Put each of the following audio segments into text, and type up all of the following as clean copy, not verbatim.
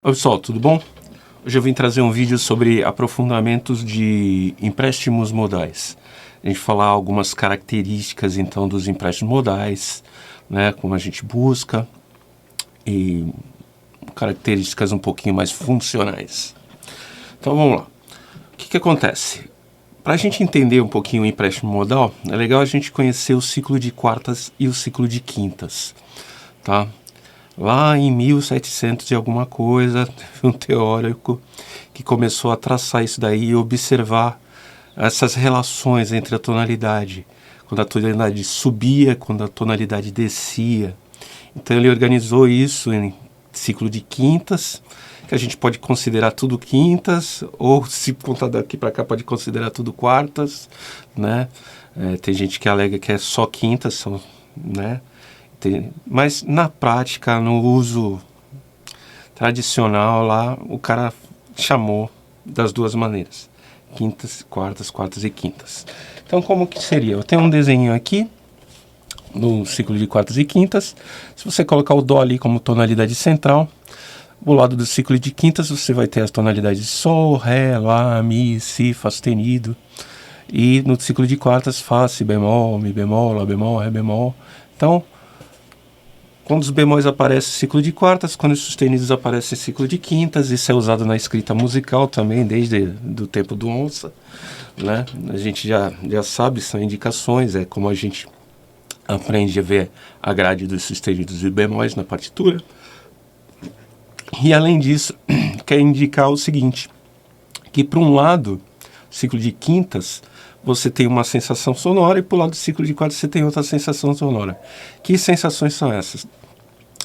Oi pessoal, tudo bom? Hoje eu vim trazer um vídeo sobre aprofundamentos de empréstimos modais. A gente falar algumas características então dos empréstimos modais, né, como a gente busca e características um pouquinho mais funcionais. Então vamos lá. O que acontece? Para a gente entender um pouquinho o empréstimo modal, é legal a gente conhecer o ciclo de quartas e o ciclo de quintas, tá? Lá em 1700 e alguma coisa, teve um teórico que começou a traçar isso daí e observar essas relações entre a tonalidade, quando a tonalidade subia, quando a tonalidade descia. Então ele organizou isso em ciclo de quintas, que a gente pode considerar tudo quintas, ou se contar daqui para cá pode considerar tudo quartas, né? Tem gente que alega que é só quintas, né? Mas na prática, no uso tradicional lá, o cara chamou das duas maneiras: quintas, quartas e quintas. Então como que seria? Eu tenho um desenho aqui no ciclo de quartas e quintas. Se você colocar o dó ali como tonalidade central, do lado do ciclo de quintas você vai ter as tonalidades de sol, ré, lá, mi, si, fá sustenido. E no ciclo de quartas, fá, si bemol, mi bemol, lá bemol, ré bemol. Então quando os bemóis aparecem ciclo de quartas, quando os sustenidos aparecem ciclo de quintas. Isso é usado na escrita musical também, desde do tempo do onça, né? A gente já sabe, são indicações, é como a gente aprende a ver a grade dos sustenidos e bemóis na partitura. E além disso, quer indicar o seguinte, que para um lado, ciclo de quintas, você tem uma sensação sonora, e para o lado do ciclo de quartas você tem outra sensação sonora. Que sensações são essas?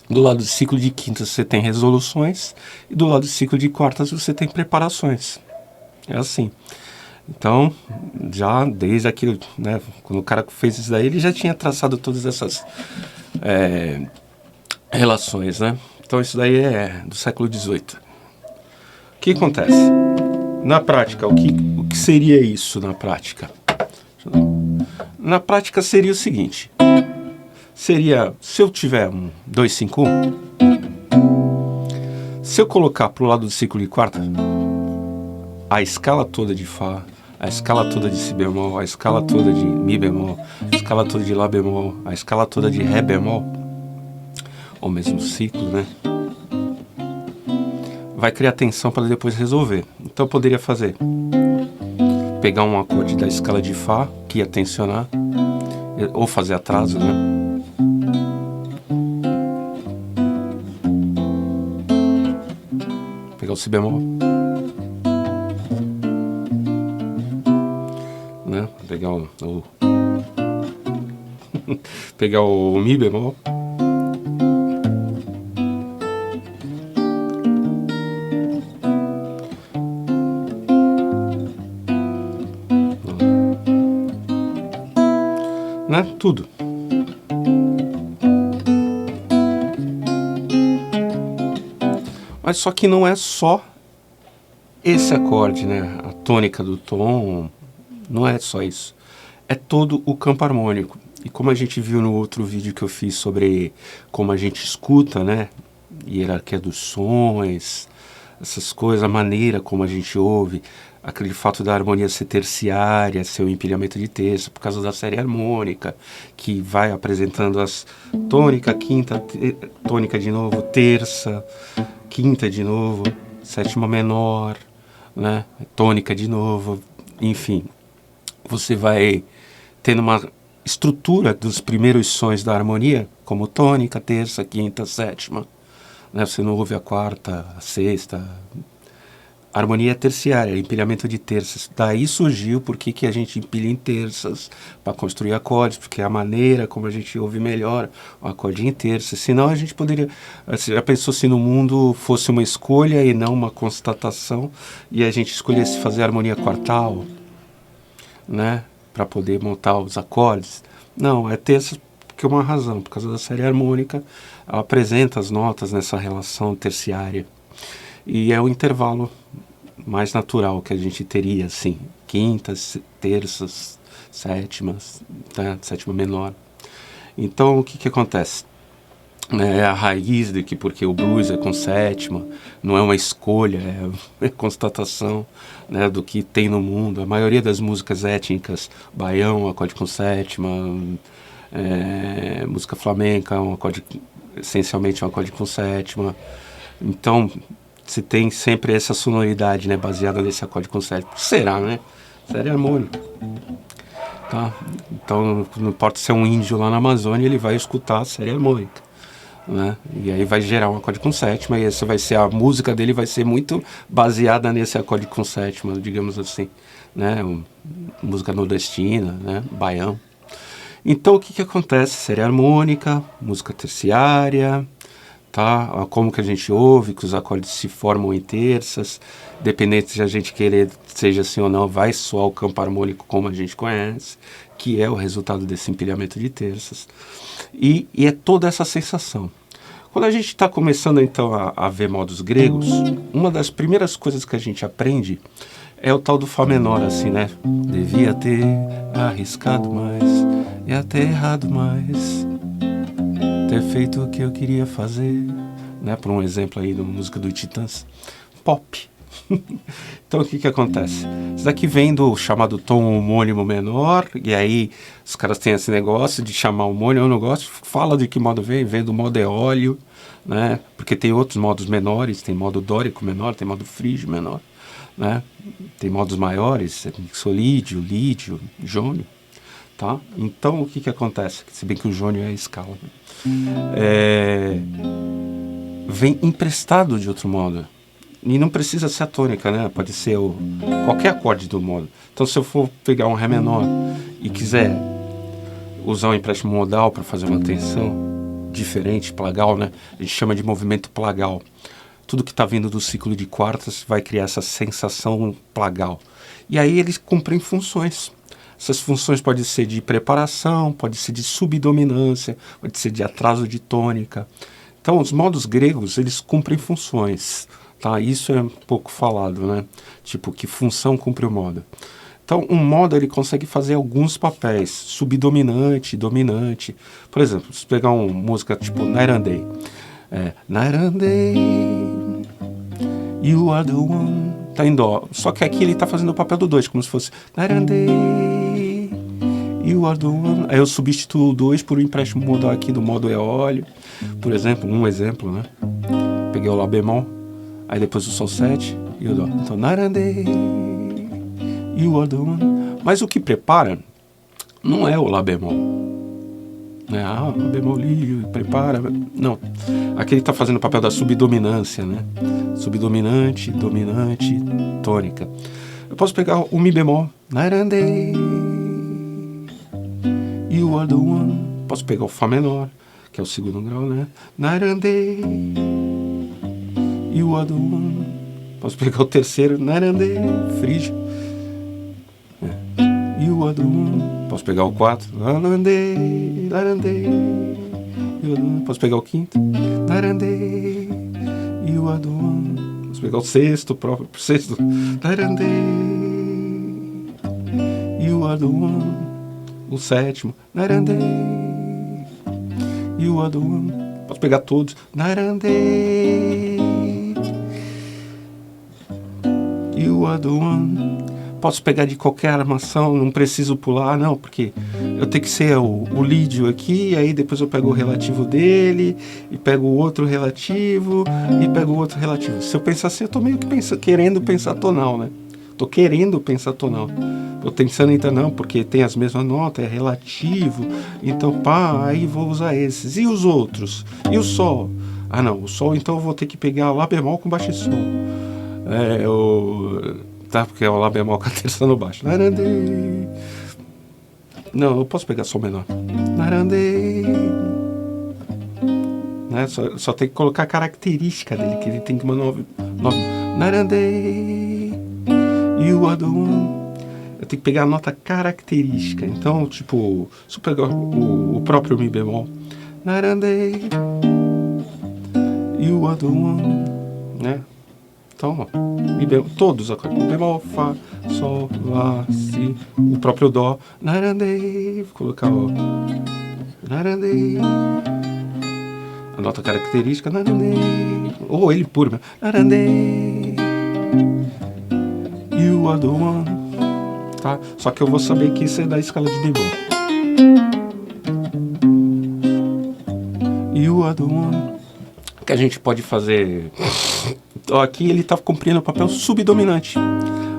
Do lado do ciclo de quintas você tem resoluções, e do lado do ciclo de quartas você tem preparações. É assim. Então, já desde aquilo, né, quando o cara fez isso daí, ele já tinha traçado todas essas relações, né? Então isso daí é do século XVIII. O que acontece? Na prática, o que seria isso na prática? Na prática seria o seguinte: seria, se eu tiver um 251, se eu colocar para o lado do ciclo de quarta a escala toda de fá, a escala toda de si bemol, a escala toda de mi bemol, a escala toda de lá bemol, a escala toda de ré bemol, ou mesmo ciclo, né? Vai criar tensão para depois resolver. Então eu poderia pegar um acorde da escala de fá, que ia tensionar, ou fazer atraso, né? Pegar o si bemol, né? Pegar o mi bemol, né? Tudo. Mas só que não é só esse acorde, né? A tônica do tom, não é só isso. É todo o campo harmônico. E como a gente viu no outro vídeo que eu fiz sobre como a gente escuta, né? Hierarquia dos sons, essas coisas, a maneira como a gente ouve, aquele fato da harmonia ser terciária, ser um empilhamento de terça, por causa da série harmônica, que vai apresentando as tônica, quinta, tônica de novo, terça, quinta de novo, sétima menor, né? Tônica de novo, enfim. Você vai tendo uma estrutura dos primeiros sons da harmonia, como tônica, terça, quinta, sétima, né? Você não ouve a quarta, a sexta. A harmonia é terciária, empilhamento de terças. Daí surgiu porque que a gente empilha em terças para construir acordes, porque é a maneira como a gente ouve melhor o acorde em terças. Senão a gente poderia... Você já pensou se no mundo fosse uma escolha e não uma constatação, e a gente escolhesse fazer harmonia quartal, né, para poder montar os acordes? Não, é terças porque é uma razão, por causa da série harmônica, ela apresenta as notas nessa relação terciária. E é o intervalo mais natural que a gente teria, assim, quintas, terças, sétimas, né, sétima menor. Então, o que acontece? né, é a raiz de que porque o blues é com sétima, não é uma escolha, é constatação, né, do que tem no mundo. A maioria das músicas étnicas, baião, acorde com sétima, música flamenca, essencialmente um acorde com sétima. Então, se tem sempre essa sonoridade, né, baseada nesse acorde com sétima. Será, né? Série harmônica. Tá? Então, não importa se é um índio lá na Amazônia, ele vai escutar a série harmônica, né? E aí vai gerar um acorde com sétima, e essa vai ser a música dele, vai ser muito baseada nesse acorde com sétima, digamos assim, né? Música nordestina, né? Baião. Então, o que acontece? Série harmônica, música terciária, tá? Como que a gente ouve, que os acordes se formam em terças, dependente se a gente querer seja assim ou não, vai soar o campo harmônico como a gente conhece, que é o resultado desse empilhamento de terças. E é toda essa sensação. Quando a gente está começando então a ver modos gregos, uma das primeiras coisas que a gente aprende é o tal do Fá menor, assim, né? Devia ter arriscado mais e até errado mais, ter feito o que eu queria fazer, né? Por um exemplo aí de uma música do Titãs, pop. Então o que acontece? Isso daqui vem do chamado tom homônimo menor, e aí os caras têm esse negócio de chamar homônimo, eu não gosto, fala de que modo vem do modo eólio, né? Porque tem outros modos menores, tem modo dórico menor, tem modo frígio menor, né? Tem modos maiores, solídio, lídio, jônio, tá? Então o que acontece? Se bem que o jônio é a escala, vem emprestado de outro modo. E não precisa ser a tônica, né? Pode ser qualquer acorde do modo. Então, se eu for pegar um Ré menor e quiser usar um empréstimo modal para fazer uma tensão diferente, plagal, né? A gente chama de movimento plagal. Tudo que está vindo do ciclo de quartas vai criar essa sensação plagal. E aí eles cumprem funções. Essas funções podem ser de preparação, pode ser de subdominância, pode ser de atraso de tônica. Então, os modos gregos, eles cumprem funções. Tá, isso é um pouco falado, né? Tipo, que função cumpre o modo. Então, um modo ele consegue fazer alguns papéis, subdominante, dominante. Por exemplo, se pegar uma música tipo Night and Day. Night and Day, you are the one. Tá em dó. Só que aqui ele tá fazendo o papel do 2, como se fosse Night and Day, you are the one. Aí eu substituo o 2 por um empréstimo modal aqui do modo eólio. Por exemplo, um exemplo, né? Peguei o Lá bemol. Aí depois o Sol 7 e o Dó. Então, Night and Day, you are the one. Mas o que prepara não é o Lá bemol. Né? Lá bemol, lírio, prepara. Não. Aqui ele está fazendo o papel da subdominância, né? Subdominante, dominante, tônica. Eu posso pegar o Mi bemol. Night and Day, you are the one. Posso pegar o Fá menor, que é o segundo grau, né? Night and Day, you are the one. Posso pegar o terceiro, Night and Day, frígio. You are the one. Posso pegar o 4, Night and Day, Night and Day, you are the one. Posso pegar o quinto, Night and Day, you are the one. Posso pegar o sexto, próprio sexto, Night and Day, you are the one. O sétimo, Night and Day, you are the one. Posso pegar todos, Night and Day, you are the one. Posso pegar de qualquer armação, não preciso pular, não, porque eu tenho que ser o lídio aqui, aí depois eu pego o relativo dele, e pego o outro relativo, e pego o outro relativo. Se eu pensar assim, eu tô meio que querendo pensar tonal, né? Tô querendo pensar tonal. Tô pensando então, não, porque tem as mesmas notas, é relativo, então pá, aí vou usar esses. E os outros? E o Sol? Ah não, o Sol então eu vou ter que pegar Lá bemol com baixo e Sol. Tá, porque é o Lá bemol com a terça no baixo. Não, eu posso pegar Sol menor. Né? Só tem que colocar a característica dele, que ele tem que mandar 9. You are the one. Eu tenho que pegar a nota característica. Então, tipo, se eu pegar o próprio Mi bemol. You are the one. Né? Então, ó, Mi bemol, todos os acordes. Mi bemol, Fá, Sol, Lá, Si, o próprio Dó. Vou colocar, ó. a nota característica, ou ele puro, you are the one, tá? Só que eu vou saber que isso é da escala de bemol. You are the one. Que a gente pode fazer. Então, aqui ele está cumprindo o papel subdominante,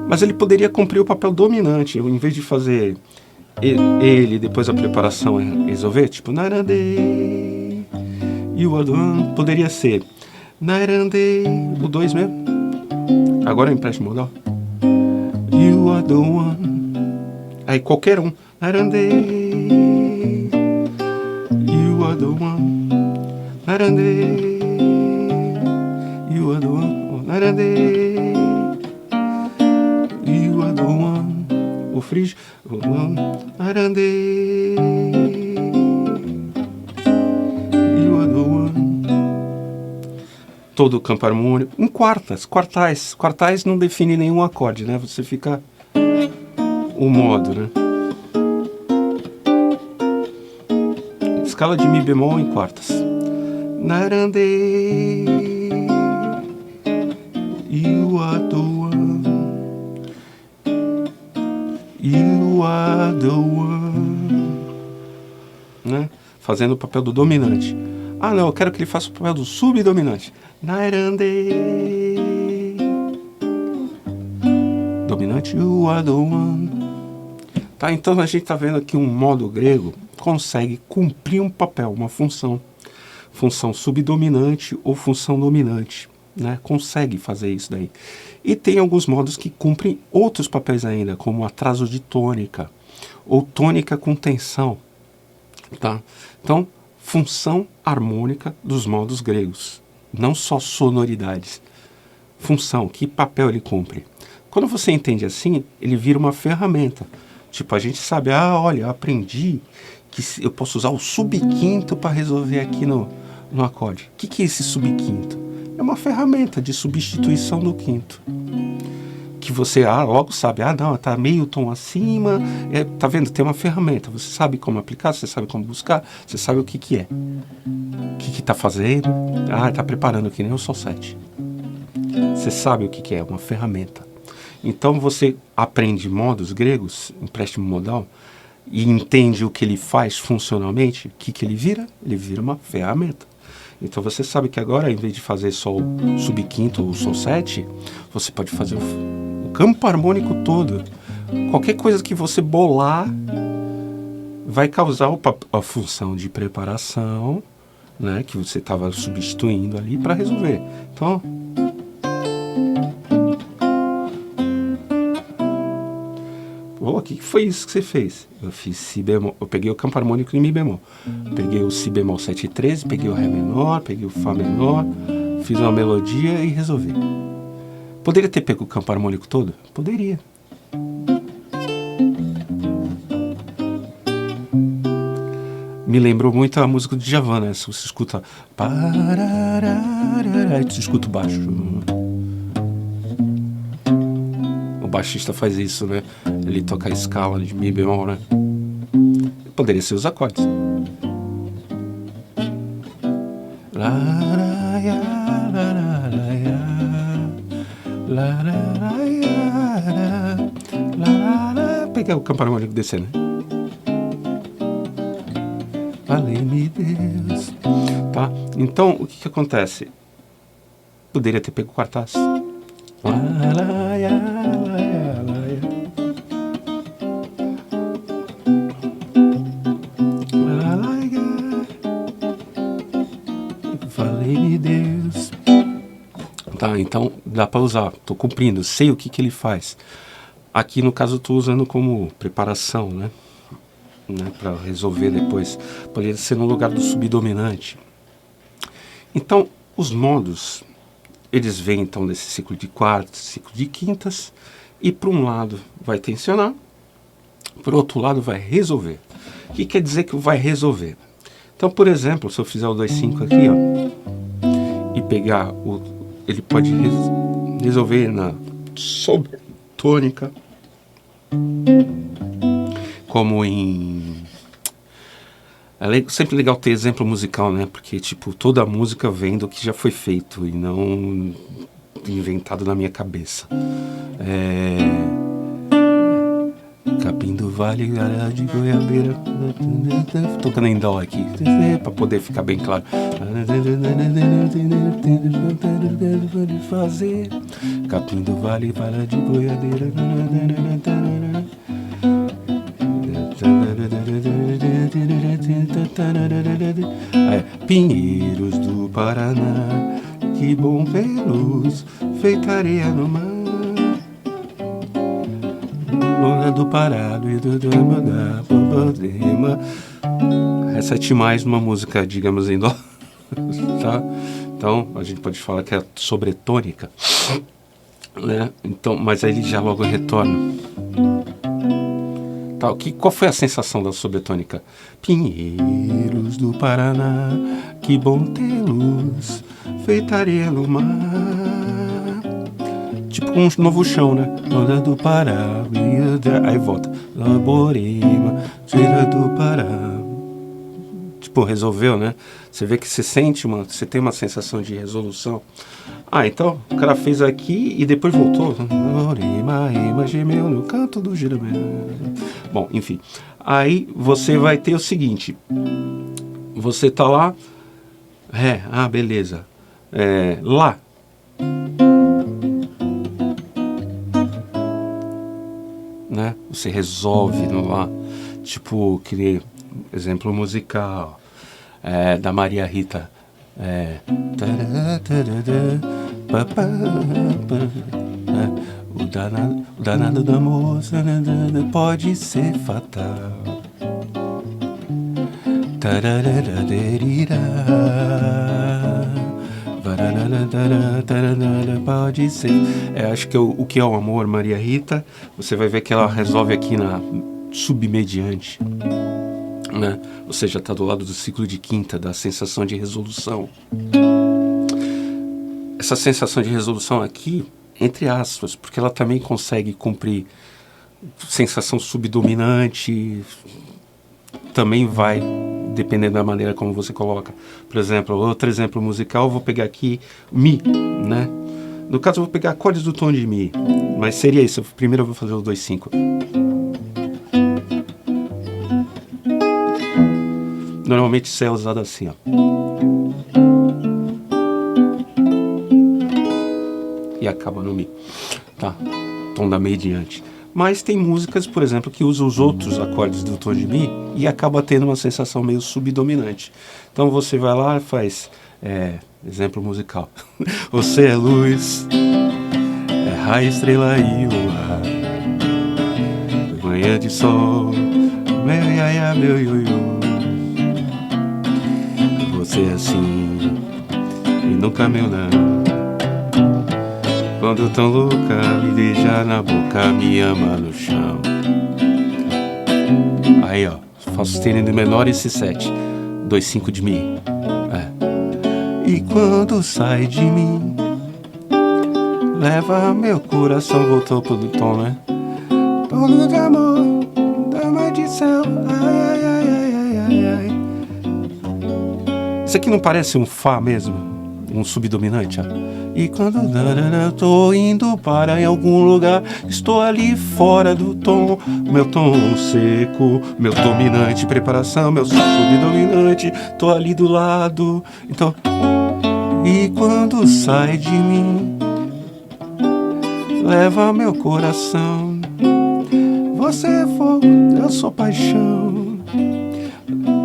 mas ele poderia cumprir o papel dominante. Em vez de fazer ele depois a preparação resolver, tipo narande, you are the one, poderia ser narande, o 2 mesmo. Agora é empréstimo modal. You are the one. Aí qualquer um. Narande, you are the one. Narande, you are the one. Narande, you are the one. O frígio. Narande, you are the one. Todo o campo harmônico. Em quartas, quartais. Quartais não define nenhum acorde, né? Você fica o modo, né? Escala de Mi bemol em quartas. Narande, you are the one. You are the one. Né? Fazendo o papel do dominante. Ah, não, eu quero que ele faça o papel do subdominante. Narande, dominante, you are the one. Tá, então a gente está vendo aqui um modo grego consegue cumprir um papel, uma função subdominante ou função dominante, né? Consegue fazer isso daí. E tem alguns modos que cumprem outros papéis ainda, como atraso de tônica ou tônica com tensão, tá? Então, função harmônica dos modos gregos, não só sonoridades. Função, que papel ele cumpre? Quando você entende assim, ele vira uma ferramenta. Tipo, a gente sabe, olha, eu aprendi que eu posso usar o subquinto para resolver aqui no acorde. O que é esse subquinto? É uma ferramenta de substituição do quinto. Que você logo sabe, não, tá meio tom acima, tá vendo? Tem uma ferramenta, você sabe como aplicar, você sabe como buscar, você sabe o que é. O que tá fazendo? Tá preparando que nem o Sol 7. Você sabe o que é, uma ferramenta. Então você aprende modos gregos, empréstimo modal, e entende o que ele faz funcionalmente, o que ele vira? Ele vira uma ferramenta. Então você sabe que agora, em vez de fazer só o subquinto ou o Sol 7, você pode fazer o campo harmônico todo. Qualquer coisa que você bolar vai causar a função de preparação, né, que você estava substituindo ali para resolver. Então, o que foi isso que você fez? Eu fiz Si bemol, eu peguei o campo harmônico em Mi bemol, peguei o Si bemol 7 e 13, peguei o Ré menor, peguei o Fá menor, fiz uma melodia e resolvi. Poderia ter pego o campo harmônico todo? Poderia. Me lembrou muito a música do Djavan, né? Se você escuta, você escuta o baixo. O baixista faz isso, né? Ele toca a escala de Mi bemol, né? Poderia ser os acordes. Pegar o campo harmônico descendo. Valeu-me Deus. Tá? Então, o que acontece? Poderia ter pego o quartaz. Valeu-me Deus. Tá, então dá para usar. Tô cumprindo, sei o que ele faz. Aqui no caso eu tô usando como preparação, né? Para resolver depois. Poderia ser no lugar do subdominante. Então, os modos, eles vêm então desse ciclo de quartas, ciclo de quintas, e para um lado vai tensionar, para o outro lado vai resolver. O que quer dizer que vai resolver? Então, por exemplo, se eu fizer o 2,5 aqui, ó, e pegar ele pode resolver na sobretônica, como em sempre legal ter exemplo musical, né? Porque, tipo, toda a música vem do que já foi feito e não inventado na minha cabeça. Capim do Vale, galera de Goiabeira, tocando em dó aqui, pra poder ficar bem claro. Fazer Capim do Vale, para de Goiabeira. Pinheiros do Paraná, que bom vê-los, feita areia no mar. Lula do Parado e do Problema. Repete mais uma música, digamos, em dó. Tá? Então, a gente pode falar que é sobretônica, né? Então, mas aí ele já logo retorna. Tá, qual foi a sensação da sobretônica? Pinheiros do Paraná, que bom tê-los, feita areia no mar. Tipo um novo chão, né? Lula do Pará, aí volta. Borema, tira do Pará. Tipo, resolveu, né? Você vê que você tem uma sensação de resolução. Então, o cara fez aqui e depois voltou. Borema, gemeu no canto do giramento. Bom, enfim. Aí você vai ter o seguinte. Você tá lá. Beleza. Lá. Né? Você resolve no lá. Tipo, que exemplo musical da Maria Rita. O danado da moça pode ser fatal. Pode ser. Acho que o que é o amor, Maria Rita, você vai ver que ela resolve aqui na submediante, né? Ou seja, está do lado do ciclo de quinta, da sensação de resolução. Essa sensação de resolução aqui, entre aspas, porque ela também consegue cumprir sensação subdominante, também vai dependendo da maneira como você coloca. Por exemplo, outro exemplo musical, eu vou pegar aqui Mi, né? No caso, eu vou pegar acordes do tom de Mi, mas seria isso. Primeiro eu vou fazer o 2/5. Normalmente isso é usado assim, ó. E acaba no Mi, tá? Tom da mediante. Mas tem músicas, por exemplo, que usam os outros acordes do tom de Mi e acaba tendo uma sensação meio subdominante. Então você vai lá e faz, exemplo musical. Você é luz, é raio, estrela e luar, manhã de sol, meu iaia, meu ioiô. Você é assim e nunca meu não. Quando tão louca, me beija na boca, me ama no chão. Aí, ó, Fá sustenido menor e Si7, 2/5 de Mi. E quando sai de mim, leva meu coração, voltou pro tom, né? Todo de amor, dama de céu, ai, ai, ai, ai, ai, ai. Isso aqui não parece um Fá mesmo? Um subdominante, ó. E quando eu tô indo para em algum lugar, estou ali fora do tom, meu tom seco, meu dominante, preparação, meu subdominante, tô ali do lado. Então, e quando sai de mim, leva meu coração, você é fogo, eu sou paixão.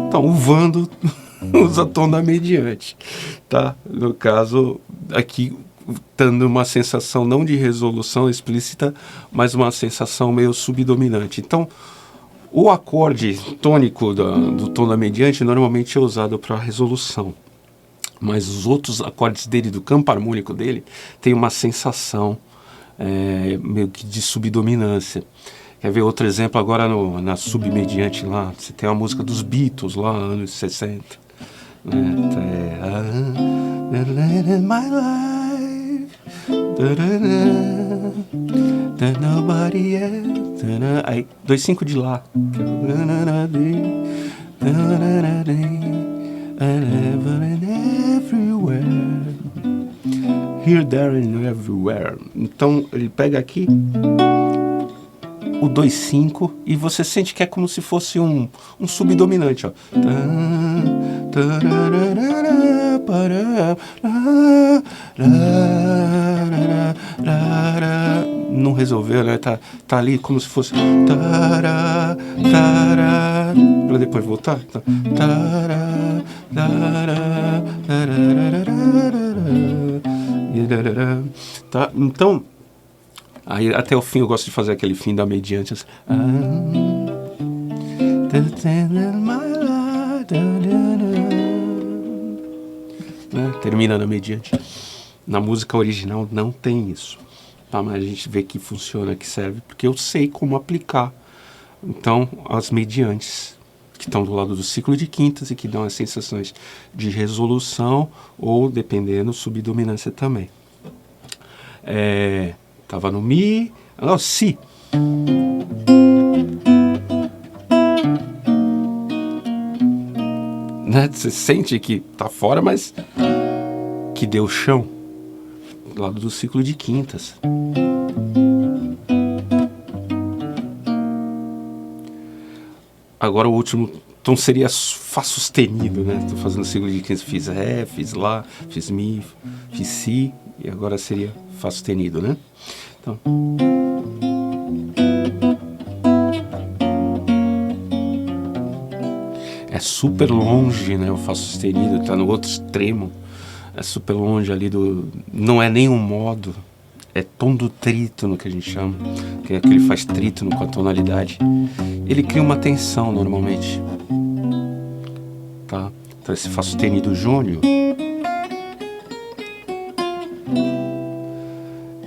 Então, o Vando usa tom da mediante, tá? No caso, aqui, dando uma sensação não de resolução explícita, mas uma sensação meio subdominante. Então, o acorde tônico do tom da mediante normalmente é usado para resolução, mas os outros acordes dele, do campo harmônico dele, tem uma sensação meio que de subdominância. Quer ver outro exemplo agora na submediante lá? Você tem a música dos Beatles lá, anos 60. My life, that nobody else. Aí, 2/5 de Lá. And everywhere. Here, there and everywhere. Então ele pega aqui o 2/5 e você sente que é como se fosse um subdominante, ó. Não resolveu, né? Tá ali como se fosse pra depois voltar. Tá? Então aí até o fim eu gosto de fazer aquele fim da mediante assim. Termina na mediante. Na música original não tem isso, tá? Mas a gente vê que funciona, que serve, porque eu sei como aplicar. Então as mediantes que estão do lado do ciclo de quintas e que dão as sensações de resolução ou, dependendo, subdominância também. Tava no Mi, não, Si. Né? Você sente que tá fora, mas que deu chão. Do lado do ciclo de quintas. Agora o último tom seria Fá sustenido, né? Estou fazendo o ciclo de quintas, fiz Ré, fiz Lá, fiz Mi, fiz Si, e agora seria Fá sustenido, né? Então, é super longe, né? O Fá sustenido está no outro extremo, é super longe ali do... Não é nenhum modo, é tom do trítono que a gente chama, que é que ele faz trítono com a tonalidade. Ele cria uma tensão normalmente, tá? Então esse Fá sustenido jônio,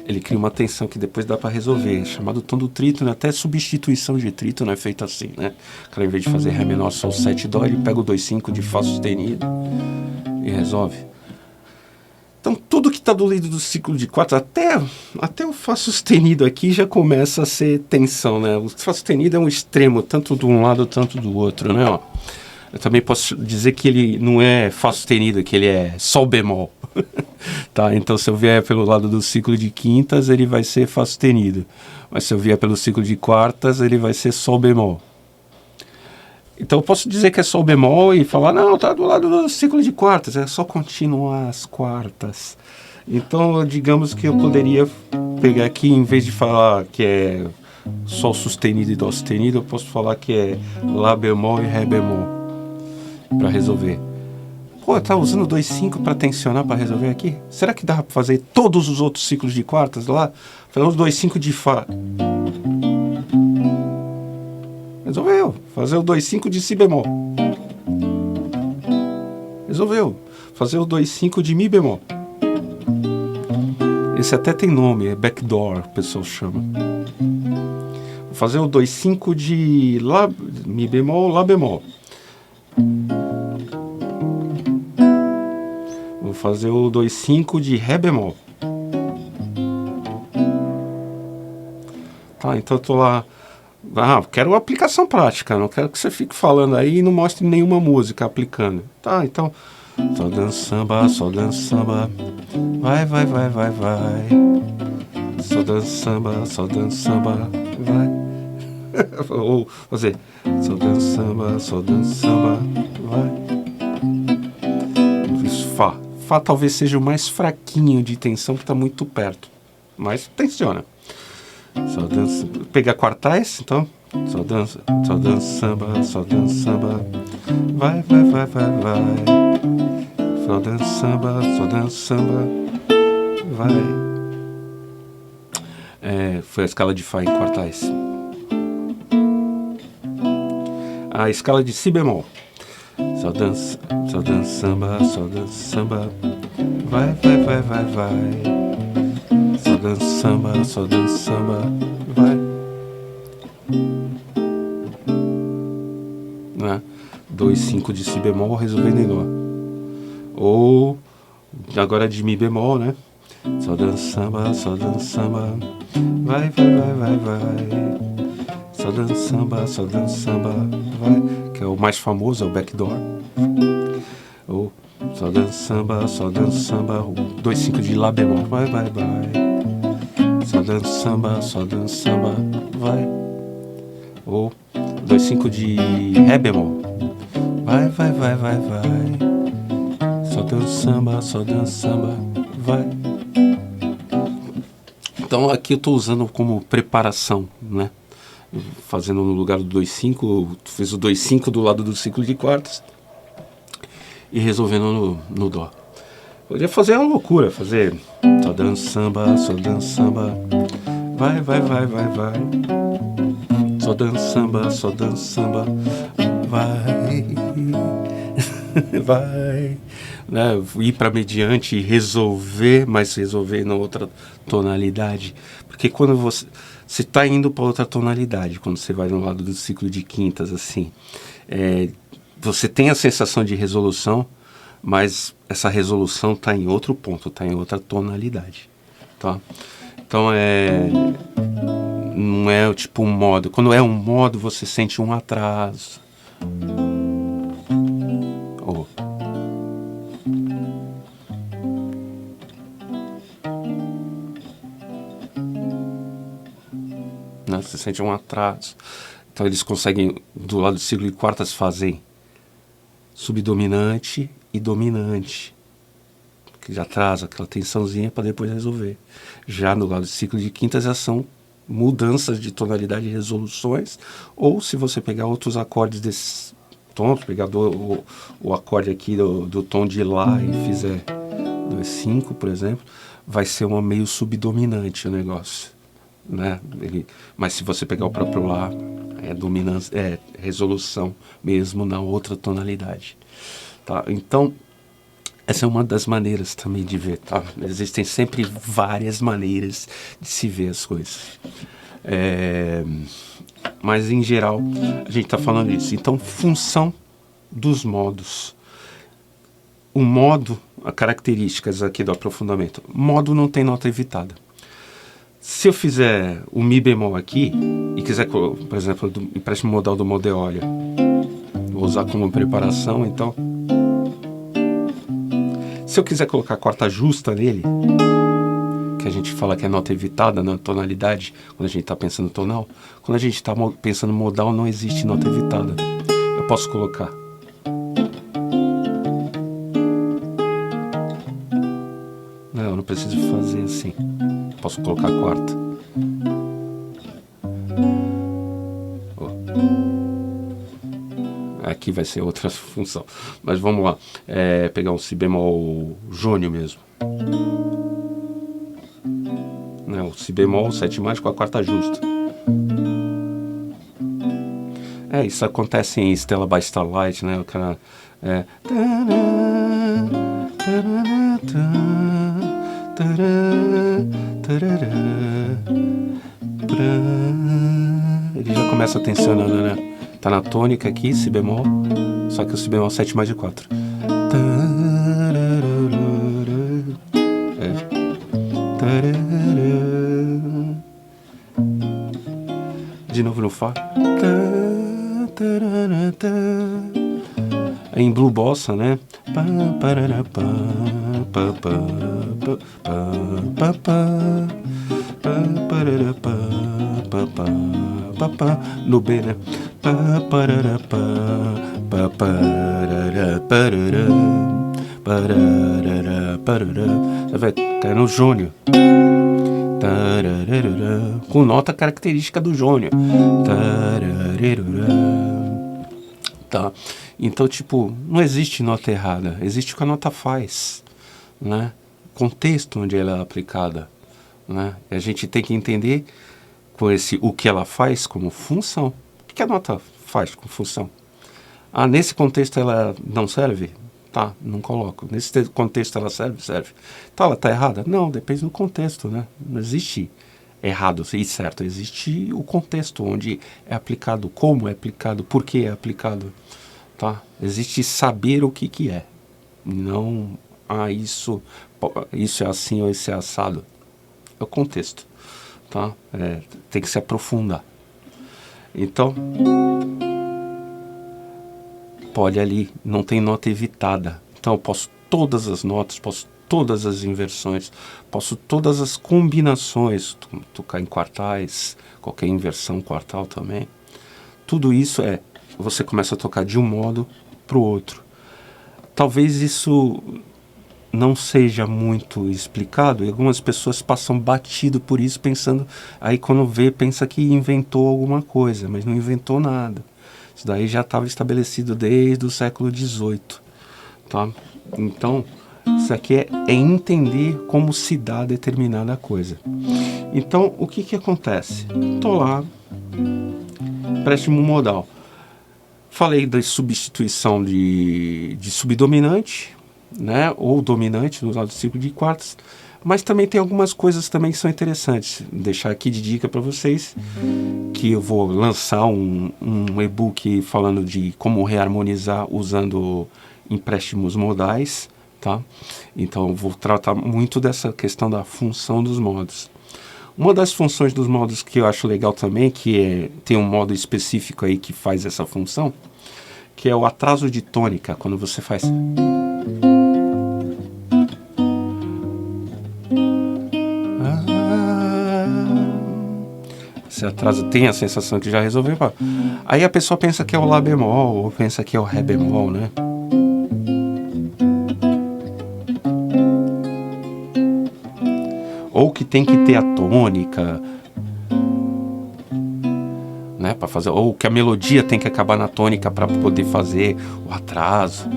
ele cria uma tensão que depois dá para resolver, chamado tom do trítono. Até substituição de trítono é feita assim, né? O cara, em vez de fazer Ré menor, Sol, 7, Dó, ele pega o 2/5 de Fá sustenido e resolve. Então tudo que está do lado do ciclo de quartas, até o Fá sustenido aqui já começa a ser tensão, né? O Fá sustenido é um extremo, tanto de um lado, tanto do outro, né? Ó, eu também posso dizer que ele não é Fá sustenido, que ele é Sol bemol. Tá? Então se eu vier pelo lado do ciclo de quintas, ele vai ser Fá sustenido. Mas se eu vier pelo ciclo de quartas, ele vai ser Sol bemol. Então eu posso dizer que é Sol bemol e falar, não, tá do lado do ciclo de quartas, é só continuar as quartas. Então digamos que eu poderia pegar aqui, em vez de falar que é Sol sustenido e Dó sustenido, eu posso falar que é Lá bemol e Ré bemol para resolver. Pô, tá usando 2/5 para tensionar para resolver aqui? Será que dá para fazer todos os outros ciclos de quartas lá? Fazer os 2/5 de Fá. Resolveu. Fazer o 2/5 de Si bemol. Resolveu. Fazer o 2/5 de Mi bemol. Esse até tem nome, é backdoor, o pessoal chama. Vou fazer o 2/5 de Lá, Mi bemol, Lá bemol. Vou fazer o 2/5 de Ré bemol. Tá, então eu tô lá. Quero uma aplicação prática, não quero que você fique falando aí e não mostre nenhuma música aplicando. Tá, então. Só dança samba, só dança samba. Vai, vai, vai, vai, vai. Só dança samba, só dança samba. Vai. Ou fazer. Só dança samba, vai. Isso, Fá. Fá talvez seja o mais fraquinho de tensão, que está muito perto. Mas tensiona. Só dança. Pegar quartais, então. Só dança samba, só dança samba. Vai, vai, vai, vai, vai. Só dança samba, vai. Foi a escala de Fá em quartais. A escala de Si bemol. Só dança samba, vai, vai, vai, vai, vai. Só dança samba, vai. Né? 2/5 de Si bemol resolvendo em Dó. Ou agora de Mi bemol, né? Só dança samba, vai, vai, vai, vai, vai. só dando samba, vai, que é o mais famoso, é o backdoor. Ou só dando samba, o 2/5 de lá bemol, vai, só dando samba, vai. Ou 2/5 de ré bemol, vai, só dando samba, vai. Então aqui eu estou usando como preparação, né? Fazendo no lugar do 2/5, fiz o 2/5 do lado do ciclo de quartas e resolvendo no dó. Podia fazer uma loucura, fazer só dando samba, vai, só dando samba, vai, vai, né? Ir para mediante e resolver, mas resolver na outra tonalidade, porque quando você está indo para outra tonalidade, quando você vai no lado do ciclo de quintas, assim, você tem a sensação de resolução, mas essa resolução está em outro ponto, está em outra tonalidade, tá? Então não é tipo um modo. Quando é um modo, você sente um atraso. Né? Você sente um atraso. Então eles conseguem, do lado do ciclo de quartas, fazem subdominante e dominante, que já traz aquela tensãozinha para depois resolver. Já no lado do ciclo de quintas já são mudanças de tonalidade e resoluções, ou se você pegar outros acordes desses tons, pegar o acorde aqui do tom de Lá e fizer 2/5, por exemplo, vai ser uma meio subdominante o negócio, né? Mas se você pegar o próprio Lá, é dominância, é resolução mesmo na outra tonalidade, tá? Então essa é uma das maneiras também de ver, tá? Existem sempre várias maneiras de se ver as coisas, mas em geral a gente está falando disso. Então, função dos modos. O modo, as características aqui do aprofundamento. Modo não tem nota evitada. Se eu fizer o Mi bemol aqui e quiser, por exemplo, do empréstimo modal do Modeolha, vou usar como preparação, então. Se eu quiser colocar a quarta justa nele, que a gente fala que é nota evitada na tonalidade, quando a gente está pensando tonal, quando a gente está pensando modal, não existe nota evitada. Eu posso colocar. Não, eu não preciso fazer assim. Posso colocar a quarta. Aqui vai ser outra função. Mas vamos lá. Pegar um Si bemol jônio mesmo. Né, o Si bemol, 7 com a quarta justa. Isso acontece em Stella by Starlight, né? O cara. Ele já começa tensionando, né? Tá na tônica aqui, Si bemol, só que o Si bemol 7 de 4. De novo no Fá. Em Blue Bossa, né? No B, né? Você vai cair no jônio, com nota característica do jônio, tá? Então, tipo, não existe nota errada, existe o que a nota faz, né? Contexto onde ela é aplicada, né? E a gente tem que entender com o que ela faz como função. O que a nota faz com função? Nesse contexto ela não serve? Tá, não coloco. Nesse contexto ela serve? Serve. Tá, ela tá errada? Não, depende do contexto, né? Não existe errado e certo, existe o contexto onde é aplicado, como é aplicado, por que é aplicado, tá? Existe saber o que é, não isso é assim ou isso é assado. É o contexto, tá? Tem que se aprofundar. Então, pode ali, não tem nota evitada. Então eu posso todas as notas, posso todas as inversões, posso todas as combinações, tocar em quartais, qualquer inversão quartal também. Tudo isso você começa a tocar de um modo para o outro. Talvez isso não seja muito explicado e algumas pessoas passam batido por isso, pensando, aí quando vê, pensa que inventou alguma coisa, mas não inventou nada. Isso daí já estava estabelecido desde o século XVIII, tá? Então, isso aqui é entender como se dá determinada coisa. Então, o que acontece? Estou lá, empréstimo modal. Falei da substituição de subdominante, né, ou dominante no lado do ciclo de quartas, mas também tem algumas coisas também que são interessantes. Vou deixar aqui de dica para vocês, que eu vou lançar um e-book falando de como reharmonizar usando empréstimos modais, tá? Então eu vou tratar muito dessa questão da função dos modos. Uma das funções dos modos que eu acho legal também, tem um modo específico aí que faz essa função, que é o atraso de tônica, quando você faz... Você atrasa, tem a sensação que já resolveu. Aí a pessoa pensa que é o Lá bemol, ou pensa que é o Ré bemol, né? Ou que tem que ter a tônica, né, para fazer, ou que a melodia tem que acabar na tônica para poder fazer o atraso,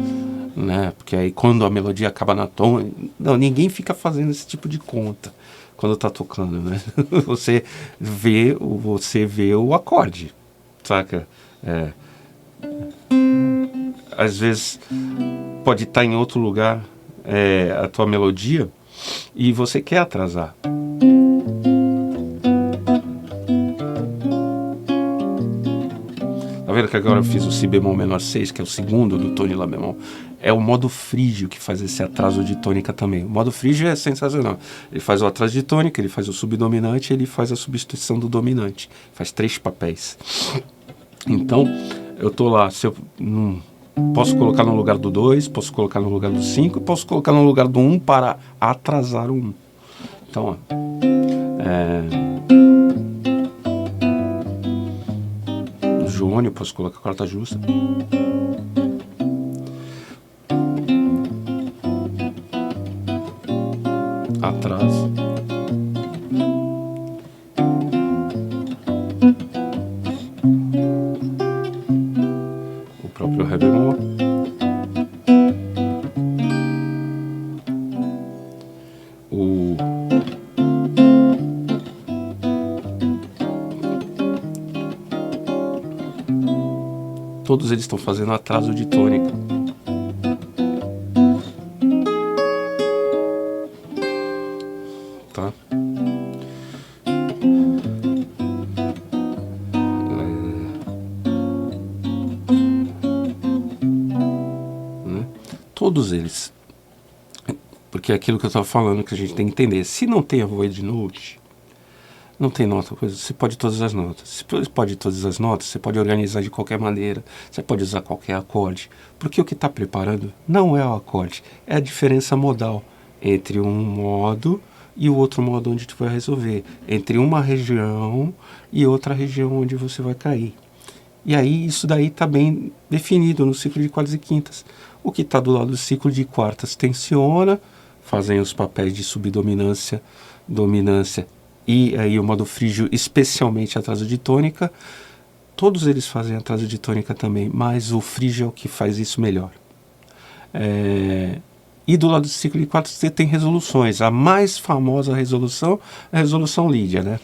né? Porque aí quando a melodia acaba na tônica, não, ninguém fica fazendo esse tipo de conta quando tá tocando, né? Você vê o acorde, saca? Às vezes pode estar em outro lugar a tua melodia e você quer atrasar. Tá vendo que agora eu fiz o Si bemol menor 6, que é o segundo do tom de Lá bemol? É o modo frígio que faz esse atraso de tônica também. O modo frígio é sensacional. Ele faz o atraso de tônica, ele faz o subdominante, ele faz a substituição do dominante. Faz 3 papéis. Então, eu tô lá, se eu posso colocar no lugar do 2, posso colocar no lugar do 5, posso colocar no lugar do 1 para atrasar o 1. Então, jônio, posso colocar quarta justa. Atraso. O próprio Ré bemol. Todos eles estão fazendo atraso de tônica. Tá? Né? Todos eles. Porque é aquilo que eu estava falando que a gente tem que entender. Se não tem a void note, não tem nota, você pode todas as notas. Se você pode todas as notas, você pode organizar de qualquer maneira, você pode usar qualquer acorde. Porque o que está preparando não é o acorde, é a diferença modal entre um modo e o outro modo onde tu vai resolver. Entre uma região e outra região onde você vai cair. E aí isso daí está bem definido no ciclo de quartas e quintas. O que está do lado do ciclo de quartas tensiona, fazem os papéis de subdominância, dominância e aí o modo frígio, especialmente atraso de tônica. Todos eles fazem atraso de tônica também, mas o frígio é o que faz isso melhor. E do lado do ciclo de quartas você tem resoluções. A mais famosa resolução é a resolução Lídia, né?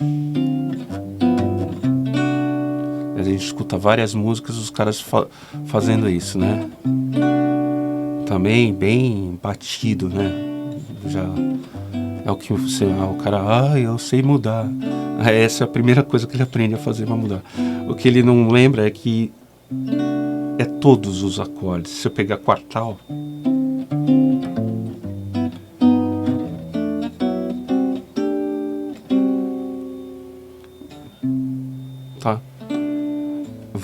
A gente escuta várias músicas os caras fazendo isso, né? Também bem batido, né? Já é o que o cara, eu sei mudar. Essa é a primeira coisa que ele aprende a fazer para mudar. O que ele não lembra é que é todos os acordes. Se eu pegar quartal, tá?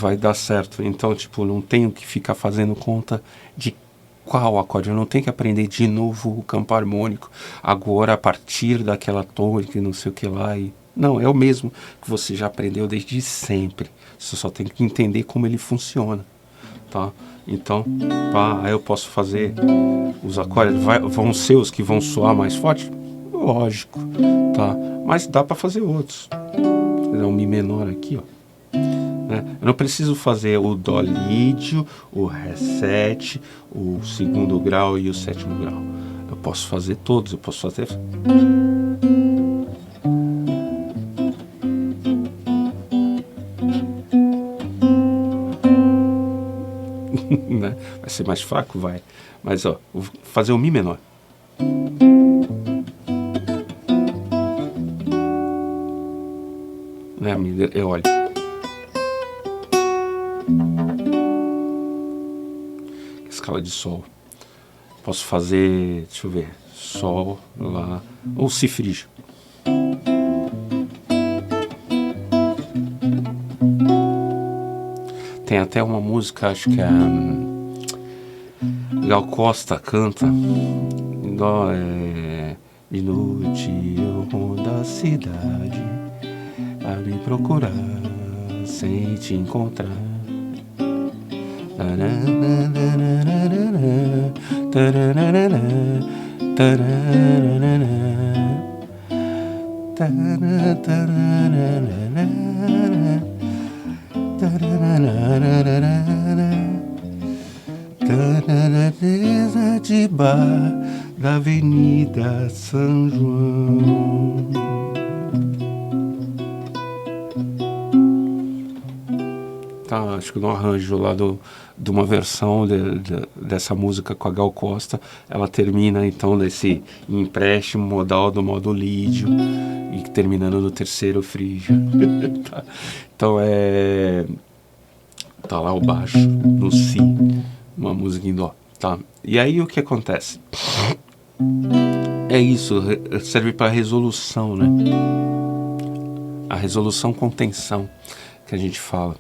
vai dar certo. Então, tipo, não tenho que ficar fazendo conta de qual acorde. Eu não tenho que aprender de novo o campo harmônico agora a partir daquela tônica e não sei o que lá. Não, é o mesmo que você já aprendeu desde sempre. Você só tem que entender como ele funciona, tá? Então, aí eu posso fazer os acordes, vão ser os que vão soar mais forte? Lógico, tá? Mas dá para fazer outros. Um Mi menor aqui, ó. Eu não preciso fazer o Dó lídio, o Ré7, o segundo grau e o sétimo grau. Eu posso fazer todos, eu posso fazer... né? Vai ser mais fraco? Vai. Mas, ó, vou fazer o Mi menor. Né, eu olho. Escala de Sol. Posso fazer, deixa eu ver, Sol, Lá, ou Si frígio. Tem até uma música, acho que é Gal Costa canta, igual de noite eu rondo a cidade a me procurar sem te encontrar. Mesa de bar da Avenida São João. Tá, acho que no arranjo lá de uma versão dessa música com a Gal Costa, ela termina então desse empréstimo modal do modo lídio e terminando no terceiro frígio. Tá. Então tá lá o baixo no Si, uma música em Dó, tá? E aí o que acontece? É isso, serve para resolução, né? A resolução com tensão que a gente fala.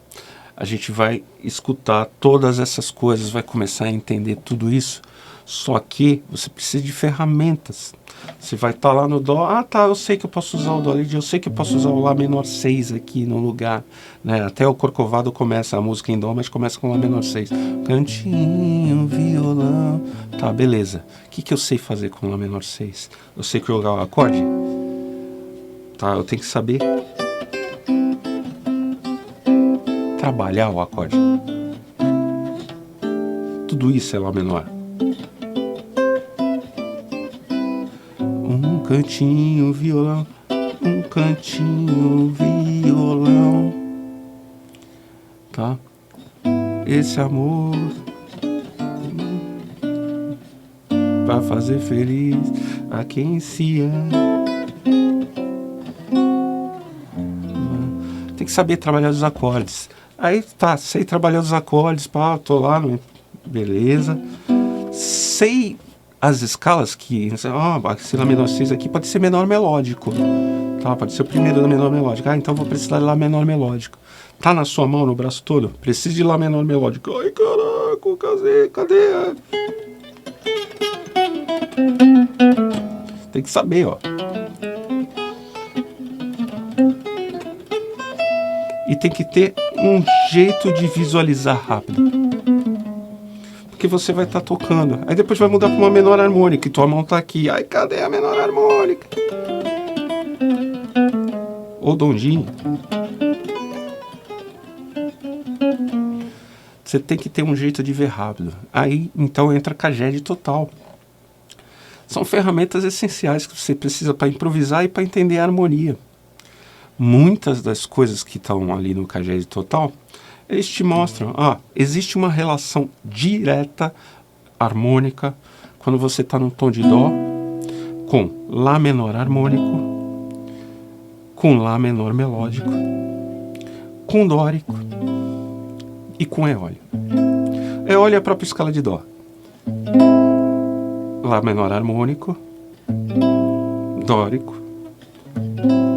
A gente vai escutar todas essas coisas, vai começar a entender tudo isso, só que você precisa de ferramentas. Você vai estar lá no Dó, tá, eu sei que eu posso usar o Dó lídio, eu sei que eu posso usar o Lá menor 6 aqui no lugar, né? Até o Corcovado começa a música em Dó, mas começa com Lá menor 6. Cantinho, violão, tá, beleza. O que eu sei fazer com Lá menor 6? Eu sei jogar o acorde? Tá, eu tenho que saber trabalhar o acorde. Tudo isso é Lá menor. Um cantinho, violão, um cantinho, violão, tá? Esse amor pra fazer feliz a quem se ama. Tem que saber trabalhar os acordes. Aí tá, sei trabalhar os acordes, pá, tô lá, beleza. Sei as escalas que, esse Lá menor 6 aqui pode ser menor melódico, tá? Pode ser o primeiro da menor melódica. Então vou precisar de Lá menor melódico. Tá na sua mão, no braço todo? Preciso de Lá menor melódico. Ai, caraca, cadê? Tem que saber, ó. E tem que ter um jeito de visualizar rápido. Porque você vai estar tocando. Aí depois vai mudar para uma menor harmônica e tua mão tá aqui. Ai, cadê a menor harmônica? Ou dondinho. Você tem que ter um jeito de ver rápido. Aí, então, entra Caged total. São ferramentas essenciais que você precisa para improvisar e para entender a harmonia. Muitas das coisas que estão ali no Caged total, eles te mostram, existe uma relação direta, harmônica, quando você está num tom de Dó, com Lá menor harmônico, com Lá menor melódico, com dórico e com eólio. Eólio é a própria escala de Dó. Lá menor harmônico, dórico,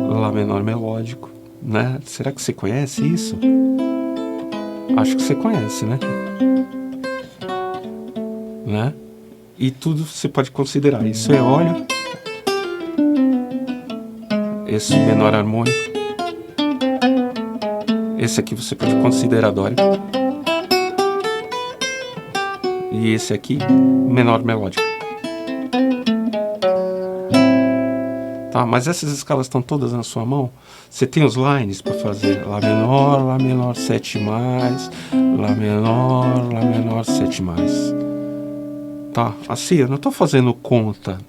Lá menor melódico, né? Será que você conhece isso? Acho que você conhece, né? E tudo você pode considerar. Isso é óleo, esse menor harmônico, esse aqui você pode considerar dórico, e esse aqui, menor melódico. Tá? Mas essas escalas estão todas na sua mão. Você tem os lines para fazer Lá menor, 7 mais, Lá menor, 7 mais. Tá? Assim, eu não estou fazendo conta.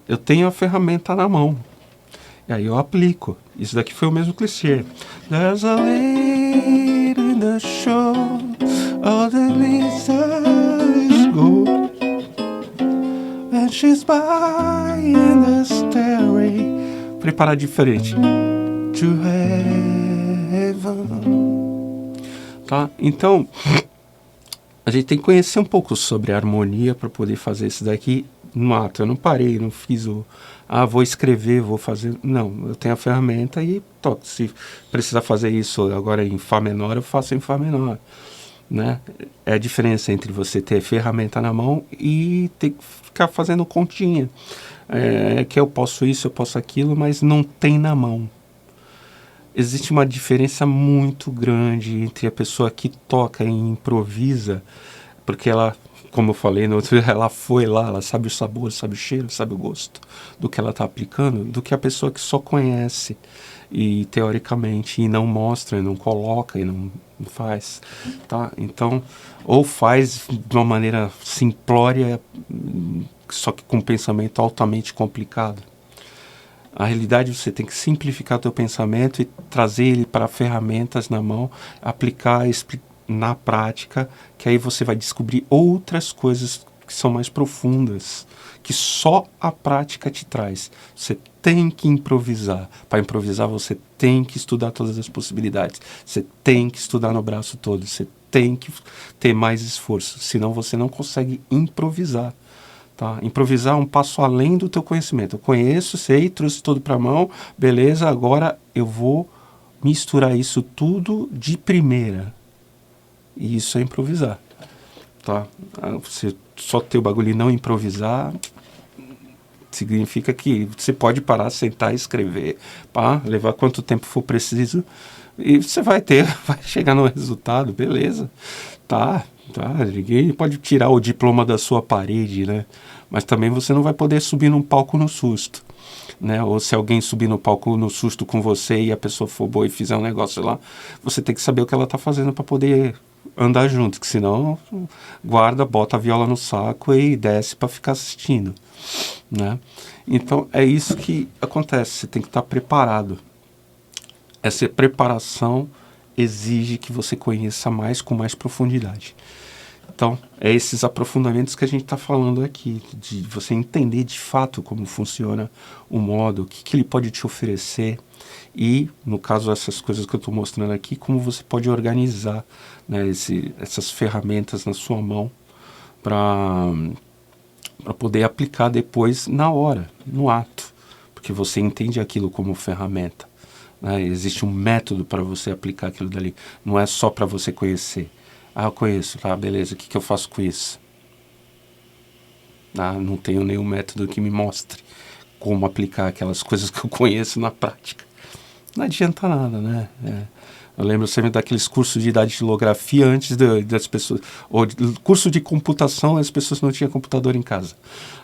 Eu tenho a ferramenta na mão. E aí eu aplico. Isso daqui foi o mesmo clichê. There's a lady in the show, all the lizards go, and she's buying the stairway. Preparar diferente. To heaven. Tá? Então, a gente tem que conhecer um pouco sobre a harmonia para poder fazer isso daqui no ato. Eu não parei, não fiz vou escrever, vou fazer. Não, eu tenho a ferramenta e toco. Se precisar fazer isso agora em Fá menor, eu faço em Fá menor. Né? É a diferença entre você ter ferramenta na mão e ter que ficar fazendo continha. Que eu posso isso, eu posso aquilo, mas não tem na mão. Existe uma diferença muito grande entre a pessoa que toca e improvisa, porque ela, como eu falei no outro, ela foi lá, ela sabe o sabor, sabe o cheiro, sabe o gosto do que ela está aplicando, do que a pessoa que só conhece e teoricamente e não mostra, e não coloca e não faz, tá? Então, ou faz de uma maneira simplória, só que com um pensamento altamente complicado. A realidade, você tem que simplificar o teu pensamento e trazer ele para ferramentas na mão, aplicar na prática, que aí você vai descobrir outras coisas que são mais profundas, que só a prática te traz. Você tem que improvisar. Para improvisar, você tem que estudar todas as possibilidades. Você tem que estudar no braço todo. Você tem que ter mais esforço. Senão você não consegue improvisar. Tá? Improvisar é um passo além do teu conhecimento. Eu conheço, sei, trouxe tudo para a mão, beleza, agora eu vou misturar isso tudo de primeira. E isso é improvisar. Tá? Você só ter o bagulho e não improvisar significa que você pode parar, sentar e escrever, levar quanto tempo for preciso, e você vai chegar no resultado, beleza. Tá, ninguém pode tirar o diploma da sua parede, né? Mas também você não vai poder subir num palco no susto, né? Ou se alguém subir no palco no susto com você e a pessoa for boa e fizer um negócio lá, você tem que saber o que ela tá fazendo para poder andar junto, que senão guarda, bota a viola no saco e desce para ficar assistindo, né? Então é isso que acontece, você tem que estar preparado. Essa preparação exige que você conheça mais com mais profundidade. Então, é esses aprofundamentos que a gente está falando aqui, de você entender de fato como funciona o modo, o que ele pode te oferecer e, no caso, essas coisas que eu estou mostrando aqui, como você pode organizar, né, essas ferramentas na sua mão para poder aplicar depois na hora, no ato, porque você entende aquilo como ferramenta. Né? Existe um método para você aplicar aquilo dali. Não é só para você conhecer. Eu conheço, tá, beleza, o que eu faço com isso? Não tenho nenhum método que me mostre como aplicar aquelas coisas que eu conheço na prática. Não adianta nada, né? Eu lembro sempre daqueles cursos de datilografia antes das pessoas, ou curso de computação, as pessoas não tinham computador em casa,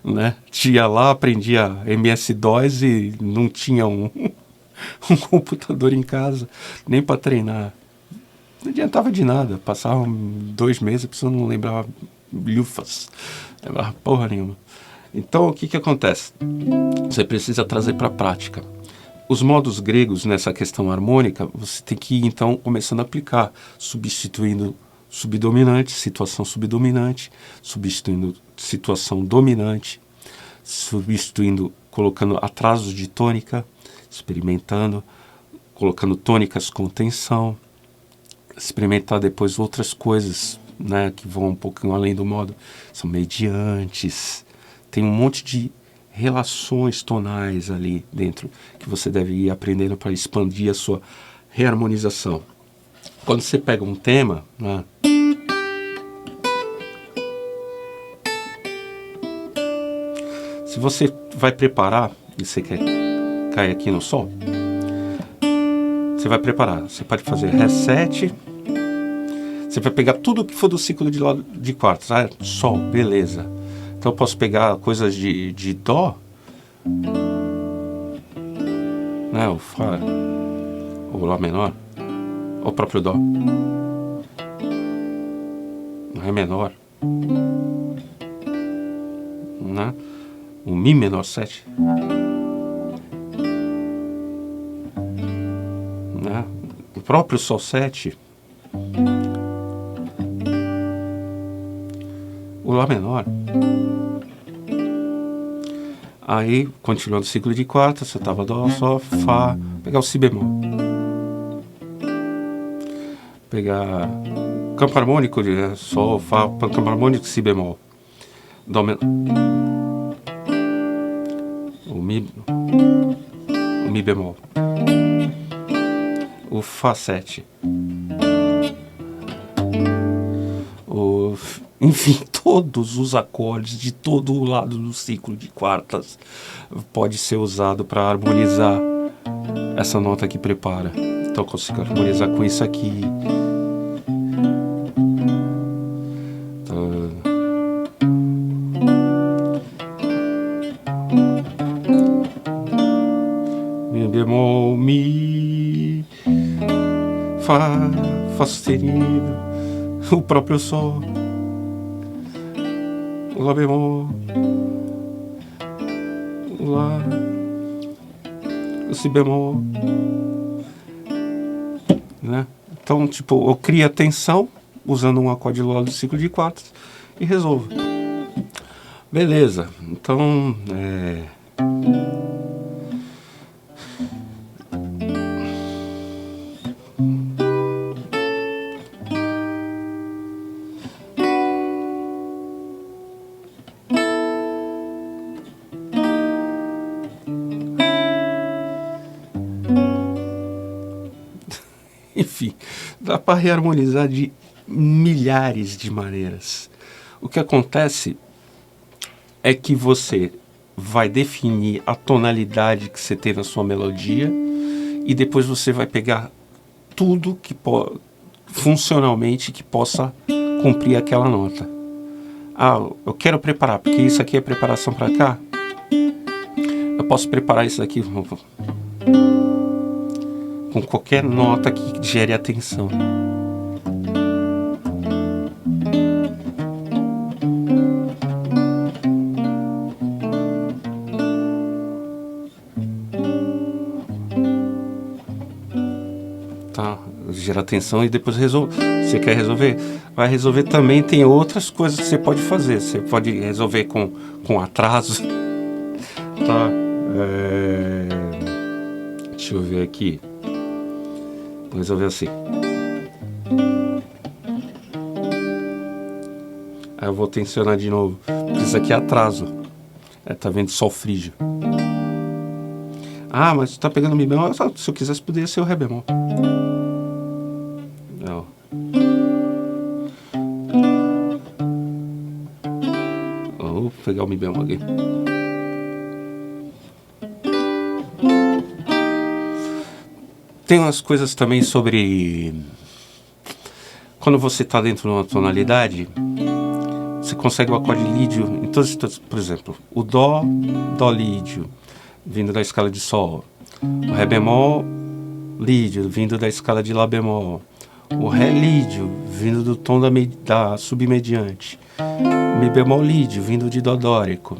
né? Tinha lá, aprendia MS-DOS e não tinha um computador em casa, nem para treinar. Não adiantava de nada. Passavam 2 meses, a pessoa não lembrava lufas, não lembrava porra nenhuma. Então, o que acontece? Você precisa trazer para a prática. Os modos gregos nessa questão harmônica, você tem que ir, então, começando a aplicar, substituindo subdominante, situação subdominante, substituindo situação dominante, substituindo, colocando atrasos de tônica, experimentando, colocando tônicas com tensão, experimentar depois outras coisas, né, que vão um pouquinho além do modo, são mediantes, tem um monte de relações tonais ali dentro que você deve ir aprendendo para expandir a sua reharmonização. quando você pega um tema, né, se você vai preparar e você quer cair aqui no Sol, você vai preparar. Você pode fazer Ré7. Você vai pegar tudo que for do ciclo de quartas. Ah, Sol, beleza. Então eu posso pegar coisas de Dó, né, o Fá, o Lá menor, ou o próprio Dó, Ré menor, né, o Mi menor 7, né, o próprio Sol 7, o Lá menor. Aí, continuando o ciclo de quartas, você tava Dó, Sol, Fá, pegar o Si bemol. Pegar campo harmônico de Sol, Fá, campo harmônico, Si bemol. Dó menor. O Mi bemol. O Fá 7. Enfim, todos os acordes de todo o lado do ciclo de quartas pode ser usado para harmonizar essa nota que prepara. Então eu consigo harmonizar com isso aqui. Mi bemol, Mi, Fá, Fá sustenido, o próprio Sol, o Lá bemol, o Lá, o Si bemol, né? Então, tipo, eu crio a tensão usando um acorde Lá do ciclo de quartas e resolvo. Beleza, então enfim, dá para reharmonizar de milhares de maneiras. O que acontece é que você vai definir a tonalidade que você tem na sua melodia e depois você vai pegar tudo que funcionalmente que possa cumprir aquela nota. Ah, eu quero preparar, porque isso aqui é preparação para cá. Eu posso preparar isso aqui com qualquer nota que gere atenção. Tá, gera atenção e depois resolve. Você quer resolver? Vai resolver também. Tem outras coisas que você pode fazer. Você pode resolver com atraso. Tá. Deixa eu ver aqui. Vou resolver assim. Aí eu vou tensionar de novo. Isso aqui é atraso. Tá vendo? Sol frígio. Ah, mas tu tá pegando Mi bemol. Se eu quisesse, poderia ser o Ré bemol. Não. Vou pegar o Mi bemol aqui. Tem umas coisas também sobre quando você está dentro de uma tonalidade, você consegue o acorde lídio em todos, por exemplo, o Dó, Dó lídio, vindo da escala de Sol, o Ré bemol lídio, vindo da escala de Lá bemol, o Ré lídio, vindo do tom da submediante, o Mi bemol lídio, vindo de Dó dórico,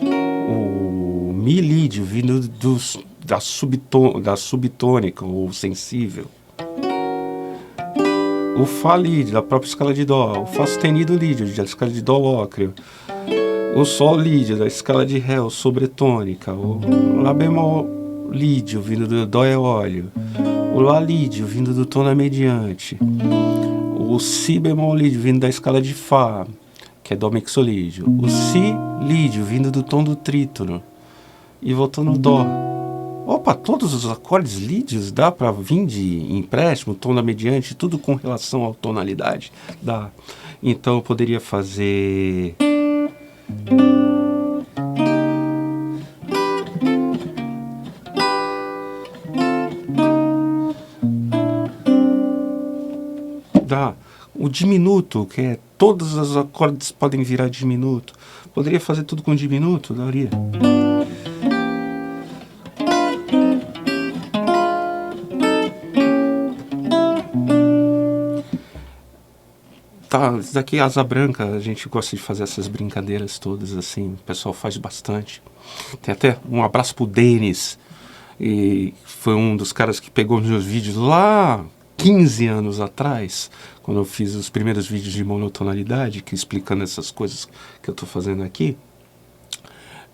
o Mi lídio, vindo da subtônica ou sensível, o Fá lídio, da própria escala de Dó, o Fá sustenido lídio, da escala de Dó lócreo, o Sol lídio, da escala de Ré, ou sobretônica, o Lá bemol lídio, vindo do Dó eólio, o Lá lídio, vindo do tom da mediante, o Si bemol lídio, vindo da escala de Fá, que é Dó mixolídio, o Si lídio, vindo do tom do trítono, e voltando no Dó. Opa, todos os acordes lídios dá para vir de empréstimo, tom da mediante, tudo com relação à tonalidade? Dá. Então eu poderia fazer... Dá. O diminuto, que é todos os acordes podem virar diminuto. Poderia fazer tudo com diminuto? Daria. Tá, isso daqui é asa branca, a gente gosta de fazer essas brincadeiras todas assim, o pessoal faz bastante. Tem até um abraço pro Denis, e foi um dos caras que pegou meus vídeos lá 15 anos atrás, quando eu fiz os primeiros vídeos de monotonalidade, que explicando essas coisas que eu tô fazendo aqui.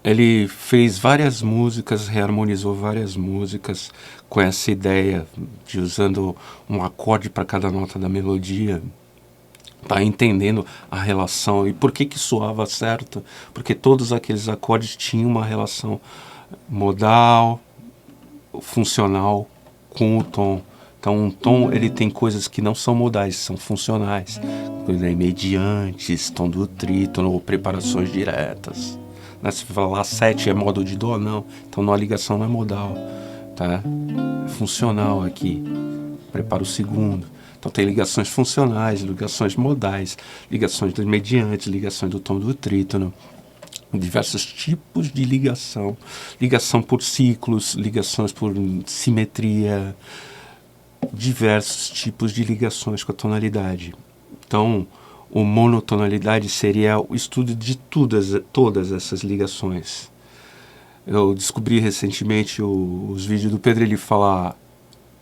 Ele fez várias músicas, reharmonizou várias músicas com essa ideia de usando um acorde para cada nota da melodia. Tá entendendo a relação e por que soava certo, porque todos aqueles acordes tinham uma relação modal, funcional com o tom. Então um tom ele tem coisas que não são modais, são funcionais, mediantes, tom do trítono ou preparações diretas. Se você falar 7 é modo de dó, não, então a ligação não é modal, tá? É funcional aqui, prepara o segundo. Então tem ligações funcionais, ligações modais, ligações dos mediantes, ligações do tom do trítono, diversos tipos de ligação, ligação por ciclos, ligações por simetria, diversos tipos de ligações com a tonalidade. Então, o monotonalidade seria o estudo de todas essas ligações. Eu descobri recentemente os vídeos do Pedro, ele fala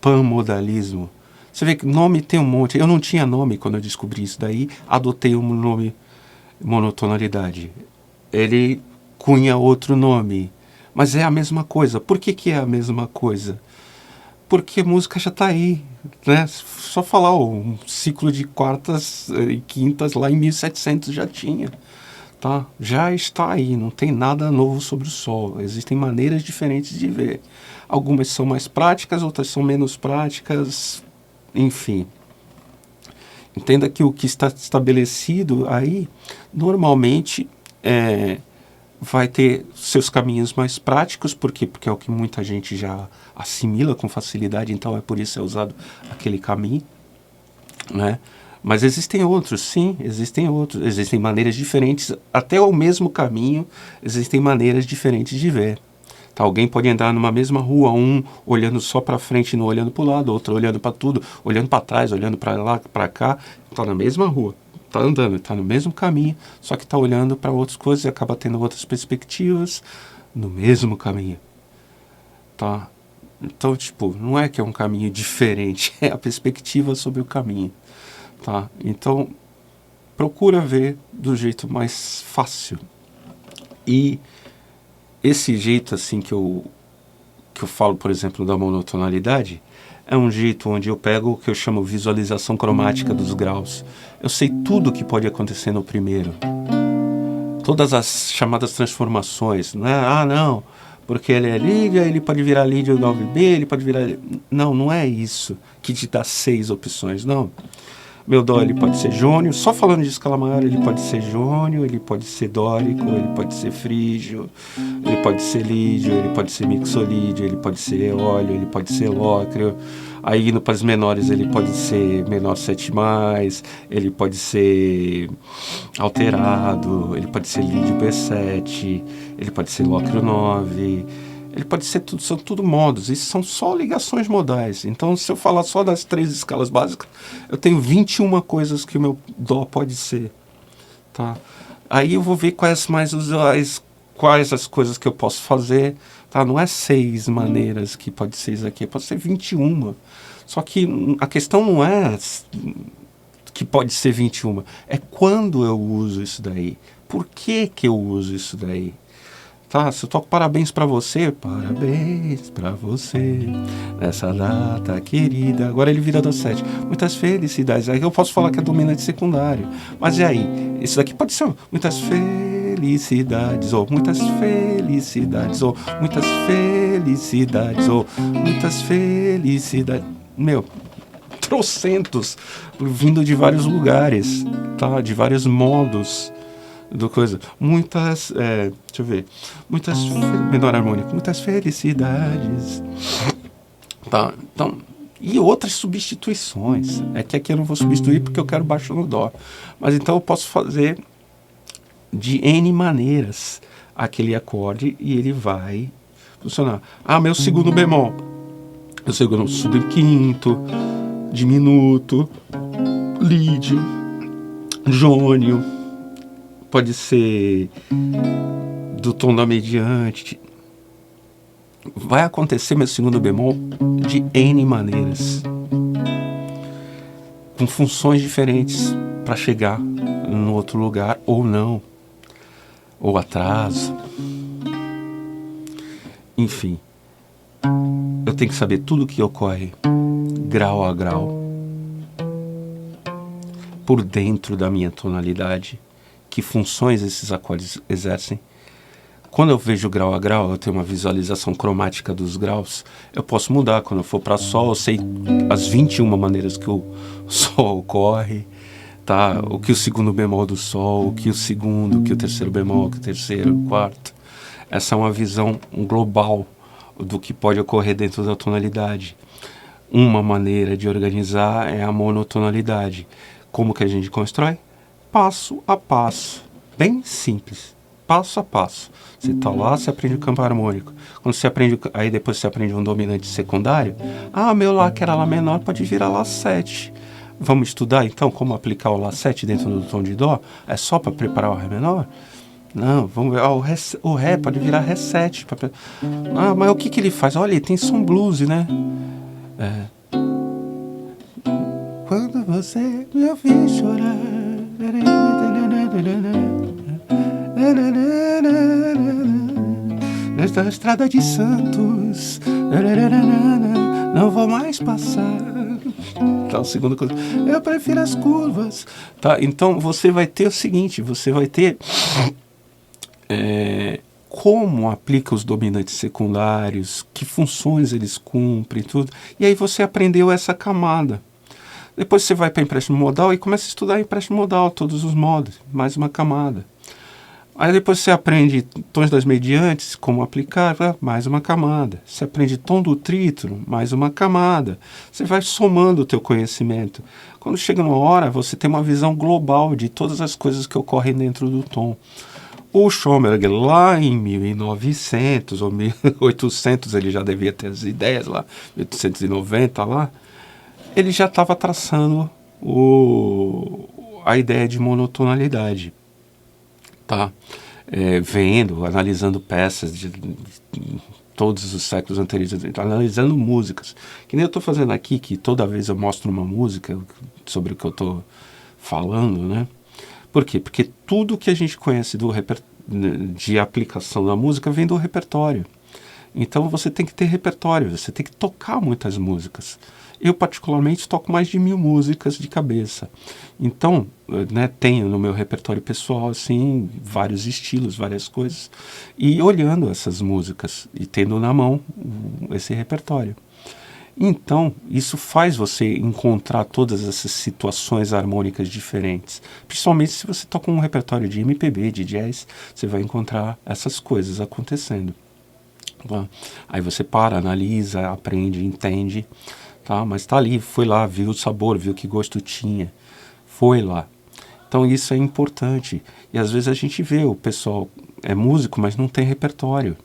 panmodalismo. Você vê que nome tem um monte. Eu não tinha nome quando eu descobri isso daí, adotei um nome monotonalidade. Ele cunha outro nome, mas é a mesma coisa. Por que é a mesma coisa? Porque música já está aí, né? Só falar um ciclo de quartas e quintas lá em 1700 já tinha, tá? Já está aí, não tem nada novo sobre o sol. Existem maneiras diferentes de ver. Algumas são mais práticas, outras são menos práticas. Enfim, entenda que o que está estabelecido aí, normalmente, vai ter seus caminhos mais práticos. Por quê? Porque é o que muita gente já assimila com facilidade, então é por isso que é usado aquele caminho, né? Mas existem outros, sim, existem outros. Existem maneiras diferentes, até o mesmo caminho, existem maneiras diferentes de ver. Tá, alguém pode andar numa mesma rua, um olhando só para frente e não olhando para o lado, outro olhando para tudo, olhando para trás, olhando para lá, para cá. Está na mesma rua, está andando, está no mesmo caminho, só que está olhando para outras coisas e acaba tendo outras perspectivas no mesmo caminho. Tá? Então, tipo, não é que é um caminho diferente, é a perspectiva sobre o caminho. Tá? Então, procura ver do jeito mais fácil. E esse jeito assim que eu falo, por exemplo, da monotonalidade, é um jeito onde eu pego o que eu chamo visualização cromática dos graus. Eu sei tudo o que pode acontecer no primeiro. Todas as chamadas transformações, não é? Ah, não, porque ele é Lídia, ele pode virar Lídia 9B, ele pode virar... Não, não é isso que te dá 6 opções, não. Meu dó, ele pode ser jônio, só falando de escala maior, ele pode ser jônio, ele pode ser dórico, ele pode ser frígio, ele pode ser lídio, ele pode ser mixolídio, ele pode ser eólio, ele pode ser lócreo. Aí indo para os menores, ele pode ser menor 7+, ele pode ser alterado, ele pode ser lídio B7, ele pode ser lócreo 9... Ele pode ser tudo, são tudo modos, isso são só ligações modais. Então, se eu falar só das 3 escalas básicas, eu tenho 21 coisas que o meu dó pode ser, tá? Aí eu vou ver quais mais usuais, quais as coisas que eu posso fazer, tá? Não é 6 maneiras que pode ser isso aqui, pode ser 21. Só que a questão não é que pode ser 21, é quando eu uso isso daí. Por que eu uso isso daí? Tá, se eu toco parabéns pra você, parabéns pra você, nessa data querida. Agora ele vira do 7. Muitas felicidades. Aí eu posso falar que é dominante secundário. Mas e aí? Isso daqui pode ser muitas felicidades. felicidades, ou muitas felicidades, ou muitas felicidades, ou muitas felicidades. Meu, trocentos, vindo de vários lugares, tá? De vários modos do coisa. Muitas, deixa eu ver, muitas, menor harmônico, muitas felicidades, tá? Então, e outras substituições. É que aqui eu não vou substituir porque eu quero baixo no dó. Mas então eu posso fazer de N maneiras aquele acorde e ele vai funcionar. Ah, meu segundo bemol. Eu segundo subquinto, diminuto, lídio, jônio. Pode ser do tom da mediante. Vai acontecer meu segundo bemol de N maneiras, com funções diferentes para chegar no outro lugar ou não, ou atraso. Enfim, eu tenho que saber tudo o que ocorre grau a grau por dentro da minha tonalidade, que funções esses acordes exercem. Quando eu vejo grau a grau, eu tenho uma visualização cromática dos graus, eu posso mudar. Quando eu for para sol, eu sei as 21 maneiras que o sol ocorre, tá? O que o segundo bemol do sol, o que o segundo, o que o terceiro bemol, o que o terceiro, o quarto. Essa é uma visão global do que pode ocorrer dentro da tonalidade. Uma maneira de organizar é a monotonalidade. Como que a gente constrói? Passo a passo, bem simples. Passo a passo. Você está lá, você aprende o campo harmônico. Quando você aprende, aí depois você aprende um dominante secundário. Ah, meu Lá, que era Lá menor, pode virar Lá 7. Vamos estudar então como aplicar o Lá 7 dentro do tom de Dó? É só para preparar o Ré menor? Não, vamos ver. O Ré pode virar Ré 7. Ah, mas o que ele faz? Olha, ele tem som blues, né? Quando você me ouvir chorar. Nesta estrada de Santos, não vou mais passar. Tá, o segundo coisa. Eu prefiro as curvas. Tá, então você vai ter o seguinte, você vai ter como aplica os dominantes secundários, que funções eles cumprem, tudo. E aí você aprendeu essa camada. Depois você vai para empréstimo modal e começa a estudar empréstimo modal, todos os modos, mais uma camada. Aí depois você aprende tons das mediantes, como aplicar, mais uma camada. Você aprende tom do trítono, mais uma camada. Você vai somando o teu conhecimento. Quando chega numa hora, você tem uma visão global de todas as coisas que ocorrem dentro do tom. O Schoenberg, lá em 1900 ou 1800, ele já devia ter as ideias lá, 1890 lá, ele já estava traçando a ideia de monotonalidade. Tá? Vendo, analisando peças de todos os séculos anteriores, analisando músicas. Que nem eu estou fazendo aqui, que toda vez eu mostro uma música sobre o que eu estou falando, né? Por quê? Porque tudo que a gente conhece de aplicação da música vem do repertório. Então você tem que ter repertório, você tem que tocar muitas músicas. Eu particularmente toco mais de 1000 músicas de cabeça. Então, né, tenho no meu repertório pessoal assim, vários estilos, várias coisas. E olhando essas músicas e tendo na mão esse repertório. Então, isso faz você encontrar todas essas situações harmônicas diferentes. Principalmente se você toca um repertório de MPB, de jazz, você vai encontrar essas coisas acontecendo. Tá? Aí você para, analisa, aprende, entende. Tá? Mas está ali, foi lá, viu o sabor, viu que gosto tinha. Foi lá. Então isso é importante. E às vezes a gente vê, o pessoal é músico, mas não tem repertório.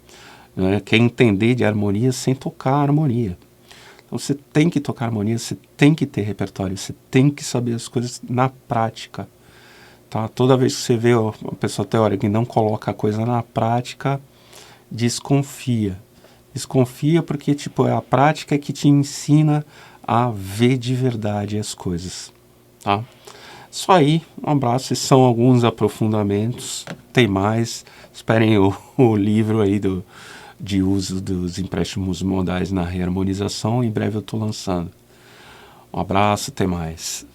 Né? Quer entender de harmonia sem tocar a harmonia. Então você tem que tocar harmonia, você tem que ter repertório, você tem que saber as coisas na prática. Tá? Toda vez que você vê uma pessoa teórica que não coloca a coisa na prática, desconfia. Desconfia porque é a prática que te ensina a ver de verdade as coisas. Tá? Isso aí, um abraço. Esses são alguns aprofundamentos. Tem mais. Esperem o livro aí de uso dos empréstimos modais na reharmonização. Em breve eu estou lançando. Um abraço, até mais.